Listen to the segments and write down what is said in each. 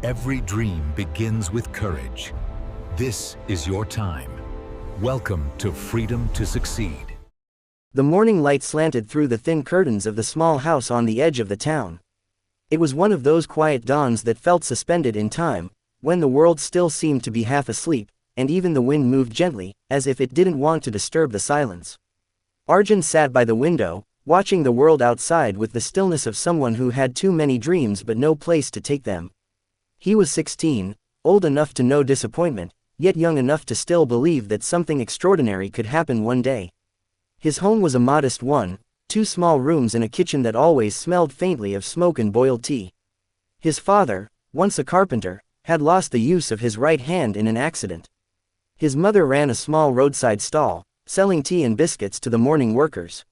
Every dream begins with courage. This is your time. Welcome to Freedom to Succeed. The morning light slanted through the thin curtains of the small house on the edge of the town. It was one of those quiet dawns that felt suspended in time, when the world still seemed to be half asleep, and even the wind moved gently, as if it didn't want to disturb the silence. Arjun sat by the window, watching the world outside with the stillness of someone who had too many dreams but no place to take them. He was 16, old enough to know disappointment, yet young enough to still believe that something extraordinary could happen one day. His home was a modest one, 2 small rooms and a kitchen that always smelled faintly of smoke and boiled tea. His father, once a carpenter, had lost the use of his right hand in an accident. His mother ran a small roadside stall, selling tea and biscuits to the morning workers.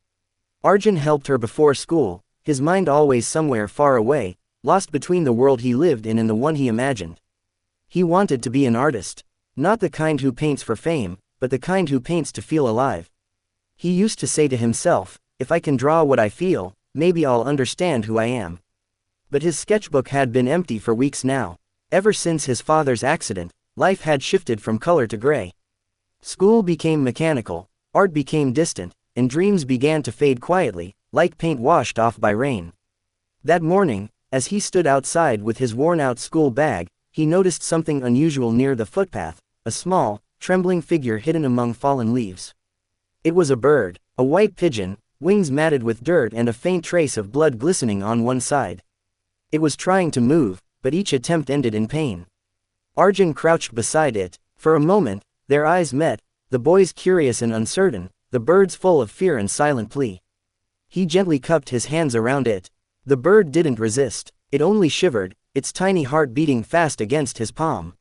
Arjun helped her before school, his mind always somewhere far away, lost between the world he lived in and the one he imagined. He wanted to be an artist. Not the kind who paints for fame, but the kind who paints to feel alive. He used to say to himself, if I can draw what I feel, maybe I'll understand who I am. But his sketchbook had been empty for weeks now. Ever since his father's accident, life had shifted from color to gray. School became mechanical, art became distant, and dreams began to fade quietly, like paint washed off by rain. That morning, as he stood outside with his worn-out school bag, he noticed something unusual near the footpath, a small, trembling figure hidden among fallen leaves. It was a bird, a white pigeon, wings matted with dirt and a faint trace of blood glistening on one side. It was trying to move, but each attempt ended in pain. Arjun crouched beside it. For a moment, their eyes met, the boy's curious and uncertain, the bird's full of fear and silent plea. He gently cupped his hands around it. The bird didn't resist, it only shivered, its tiny heart beating fast against his palm.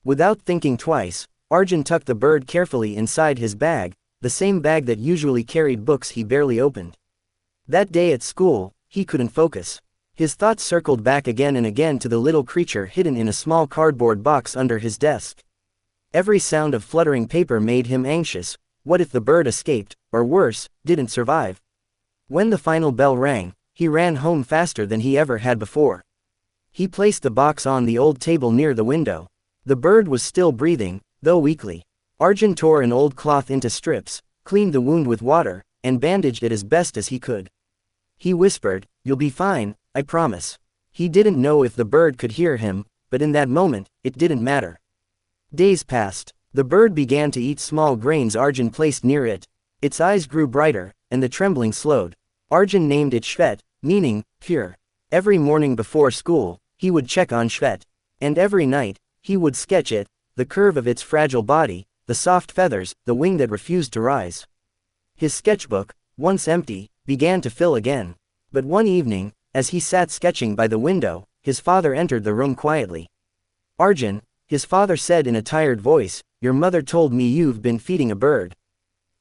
Without thinking twice, Arjun tucked the bird carefully inside his bag, the same bag that usually carried books he barely opened. That day at school, he couldn't focus. His thoughts circled back again and again to the little creature hidden in a small cardboard box under his desk. Every sound of fluttering paper made him anxious. What if the bird escaped, or worse, didn't survive? When the final bell rang, he ran home faster than he ever had before. He placed the box on the old table near the window. The bird was still breathing, though weakly. Arjun tore an old cloth into strips, cleaned the wound with water, and bandaged it as best as he could. He whispered, "You'll be fine, I promise." He didn't know if the bird could hear him, but in that moment, it didn't matter. Days passed. The bird began to eat small grains Arjun placed near it. Its eyes grew brighter, and the trembling slowed. Arjun named it Shvet, meaning pure. Every morning before school, he would check on Shvet. And every night, he would sketch it, the curve of its fragile body, the soft feathers, the wing that refused to rise. His sketchbook, once empty, began to fill again. But one evening, as he sat sketching by the window, his father entered the room quietly. "Arjun," his father said in a tired voice, "your mother told me you've been feeding a bird."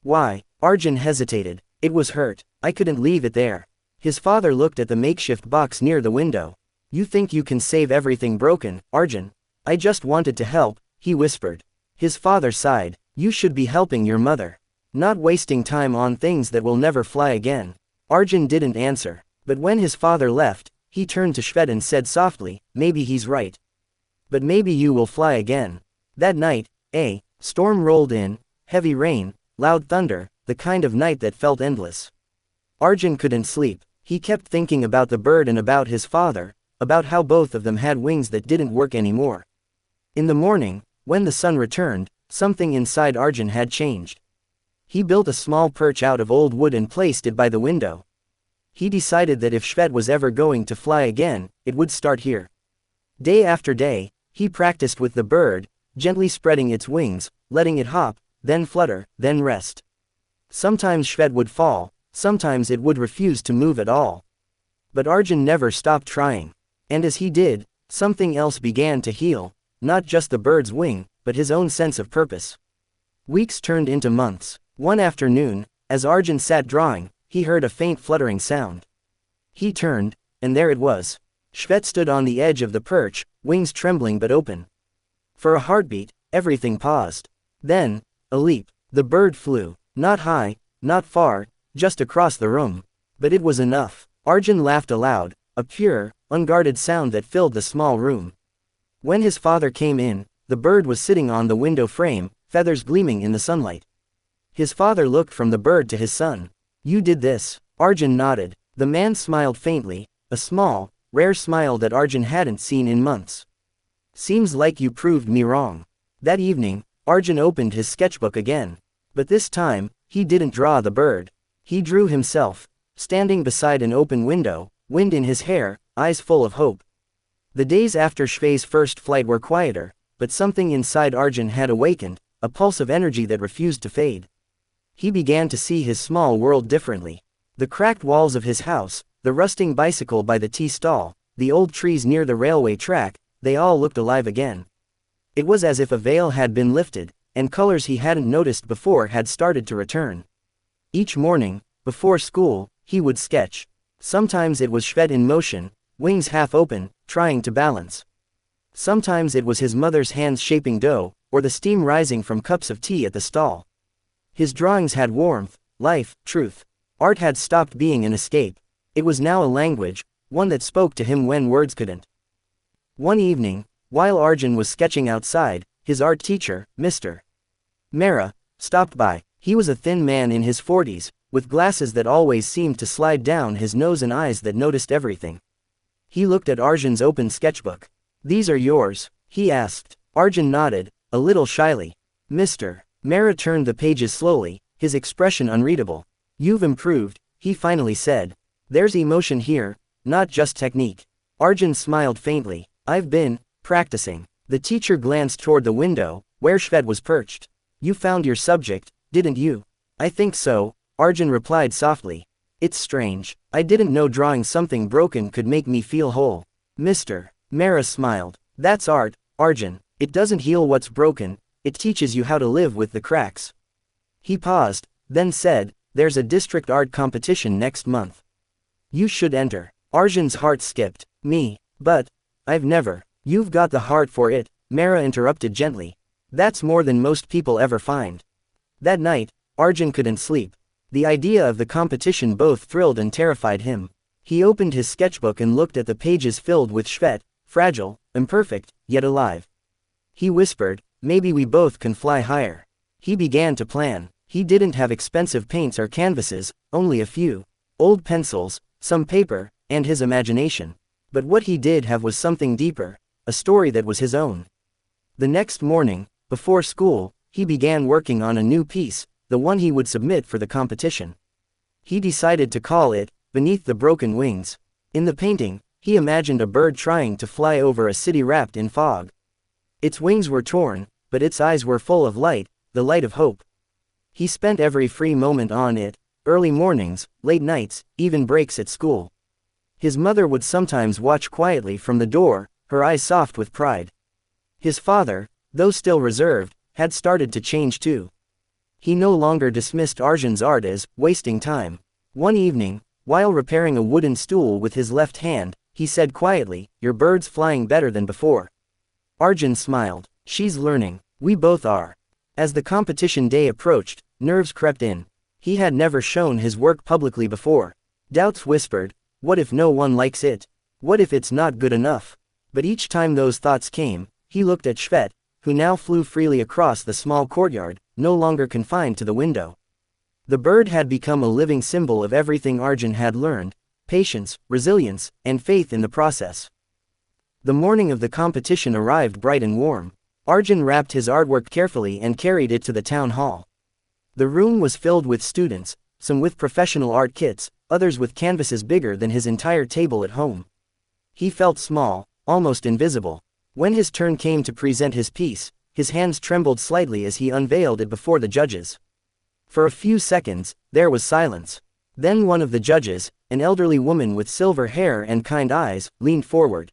"Why?" Arjun hesitated. "It was hurt. I couldn't leave it there." His father looked at the makeshift box near the window. "You think you can save everything broken, Arjun?" "I just wanted to help," he whispered. His father sighed. "You should be helping your mother. Not wasting time on things that will never fly again." Arjun didn't answer. But when his father left, he turned to Shvet and said softly, "Maybe he's right. But maybe you will fly again." That night, a storm rolled in, heavy rain, loud thunder, the kind of night that felt endless. Arjun couldn't sleep. He kept thinking about the bird and about his father, about how both of them had wings that didn't work anymore. In the morning, when the sun returned, something inside Arjun had changed. He built a small perch out of old wood and placed it by the window. He decided that if Shvet was ever going to fly again, it would start here. Day after day, he practiced with the bird, gently spreading its wings, letting it hop, then flutter, then rest. Sometimes Shvet would fall, sometimes it would refuse to move at all. But Arjun never stopped trying. And as he did, something else began to heal, not just the bird's wing, but his own sense of purpose. Weeks turned into months. One afternoon, as Arjun sat drawing, he heard a faint fluttering sound. He turned, and there it was. Shvet stood on the edge of the perch, wings trembling but open. For a heartbeat, everything paused. Then, a leap. The bird flew. Not high, not far, just across the room. But it was enough. Arjun laughed aloud, a pure, unguarded sound that filled the small room. When his father came in, the bird was sitting on the window frame, feathers gleaming in the sunlight. His father looked from the bird to his son. "You did this." Arjun nodded. The man smiled faintly, a small, rare smile that Arjun hadn't seen in months. "Seems like you proved me wrong." That evening, Arjun opened his sketchbook again. But this time, he didn't draw the bird. He drew himself, standing beside an open window, wind in his hair, eyes full of hope. The days after Shvei's first flight were quieter, but something inside Arjun had awakened, a pulse of energy that refused to fade. He began to see his small world differently. The cracked walls of his house, the rusting bicycle by the tea stall, the old trees near the railway track, they all looked alive again. It was as if a veil had been lifted, and colors he hadn't noticed before had started to return. Each morning, before school, he would sketch. Sometimes it was Shvet in motion, wings half open, trying to balance. Sometimes it was his mother's hands shaping dough, or the steam rising from cups of tea at the stall. His drawings had warmth, life, truth. Art had stopped being an escape. It was now a language, one that spoke to him when words couldn't. One evening, while Arjun was sketching outside, his art teacher, Mr. Mehra, stopped by. He was a thin man in his 40s, with glasses that always seemed to slide down his nose and eyes that noticed everything. He looked at Arjun's open sketchbook. "These are yours?" he asked. Arjun nodded, a little shyly. Mr. Mehra turned the pages slowly, his expression unreadable. "You've improved," he finally said. "There's emotion here, not just technique." Arjun smiled faintly. "I've been practicing." The teacher glanced toward the window, where Shvet was perched. "You found your subject, didn't you?" "I think so," Arjun replied softly. "It's strange. I didn't know drawing something broken could make me feel whole." Mr. Mehra smiled. "That's art, Arjun. It doesn't heal what's broken, it teaches you how to live with the cracks." He paused, then said, "There's a district art competition next month. You should enter." Arjun's heart skipped. "Me? But I've never." "You've got the heart for it," Mehra interrupted gently. "That's more than most people ever find." That night, Arjun couldn't sleep. The idea of the competition both thrilled and terrified him. He opened his sketchbook and looked at the pages filled with Shvet, fragile, imperfect, yet alive. He whispered, "Maybe we both can fly higher." He began to plan. He didn't have expensive paints or canvases, only a few old pencils, some paper, and his imagination. But what he did have was something deeper, a story that was his own. The next morning, before school, he began working on a new piece, the one he would submit for the competition. He decided to call it, Beneath the Broken Wings. In the painting, he imagined a bird trying to fly over a city wrapped in fog. Its wings were torn, but its eyes were full of light, the light of hope. He spent every free moment on it, early mornings, late nights, even breaks at school. His mother would sometimes watch quietly from the door, her eyes soft with pride. His father, though still reserved, had started to change too. He no longer dismissed Arjun's art as wasting time. One evening, while repairing a wooden stool with his left hand, he said quietly, "Your bird's flying better than before." Arjun smiled. "She's learning. We both are." As the competition day approached, nerves crept in. He had never shown his work publicly before. Doubts whispered, what if no one likes it? What if it's not good enough? But each time those thoughts came, he looked at Shvet, who now flew freely across the small courtyard, no longer confined to the window. The bird had become a living symbol of everything Arjun had learned: patience, resilience, and faith in the process. The morning of the competition arrived bright and warm. Arjun wrapped his artwork carefully and carried it to the town hall. The room was filled with students, some with professional art kits, others with canvases bigger than his entire table at home. He felt small, almost invisible. When his turn came to present his piece, his hands trembled slightly as he unveiled it before the judges. For a few seconds, there was silence. Then one of the judges, an elderly woman with silver hair and kind eyes, leaned forward.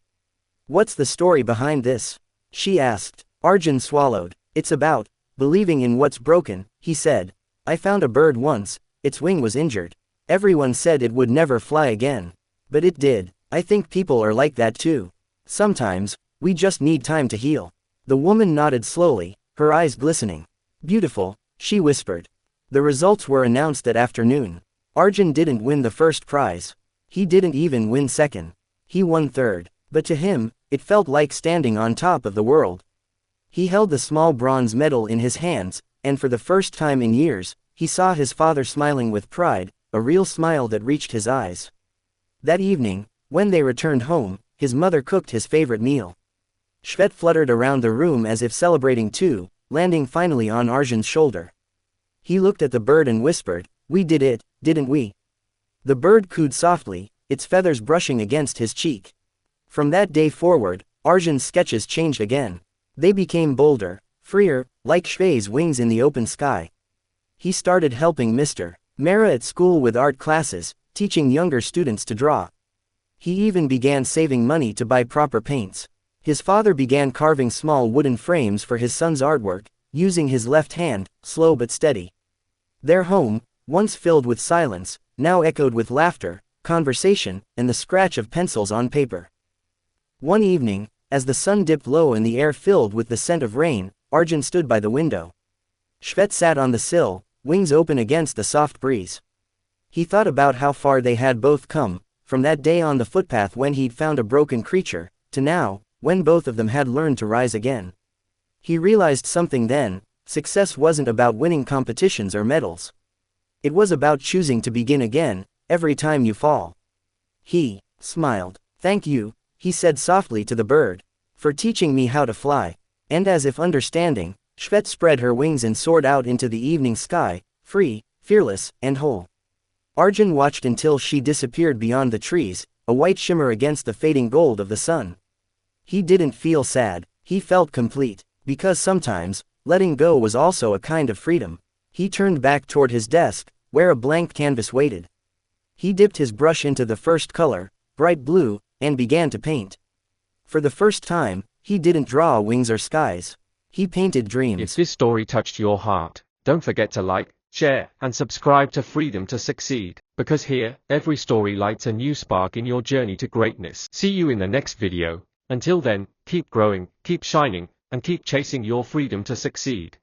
"What's the story behind this?" she asked. Arjun swallowed. "It's about believing in what's broken," he said. "I found a bird once, its wing was injured. Everyone said it would never fly again. But it did. I think people are like that too. Sometimes, we just need time to heal." The woman nodded slowly, her eyes glistening. "Beautiful," she whispered. The results were announced that afternoon. Arjun didn't win the first prize. He didn't even win second. He won third. But to him, it felt like standing on top of the world. He held the small bronze medal in his hands, and for the first time in years, he saw his father smiling with pride, a real smile that reached his eyes. That evening, when they returned home, his mother cooked his favorite meal. Shvet fluttered around the room as if celebrating too, landing finally on Arjun's shoulder. He looked at the bird and whispered, "We did it, didn't we?" The bird cooed softly, its feathers brushing against his cheek. From that day forward, Arjun's sketches changed again. They became bolder, freer, like Shvet's wings in the open sky. He started helping Mr. Mehra at school with art classes, teaching younger students to draw. He even began saving money to buy proper paints. His father began carving small wooden frames for his son's artwork, using his left hand, slow but steady. Their home, once filled with silence, now echoed with laughter, conversation, and the scratch of pencils on paper. One evening, as the sun dipped low and the air filled with the scent of rain, Arjun stood by the window. Shvet sat on the sill, wings open against the soft breeze. He thought about how far they had both come, from that day on the footpath when he'd found a broken creature, to now, when both of them had learned to rise again. He realized something then: success wasn't about winning competitions or medals. It was about choosing to begin again, every time you fall. He smiled. "Thank you," he said softly to the bird, "for teaching me how to fly." And as if understanding, Shvet spread her wings and soared out into the evening sky, free, fearless, and whole. Arjun watched until she disappeared beyond the trees, a white shimmer against the fading gold of the sun. He didn't feel sad, he felt complete, because sometimes, letting go was also a kind of freedom. He turned back toward his desk, where a blank canvas waited. He dipped his brush into the first color, bright blue, and began to paint. For the first time, he didn't draw wings or skies. He painted dreams. If this story touched your heart, don't forget to like, share, and subscribe to Freedom to Succeed, because here, every story lights a new spark in your journey to greatness. See you in the next video. Until then, keep growing, keep shining, and keep chasing your freedom to succeed.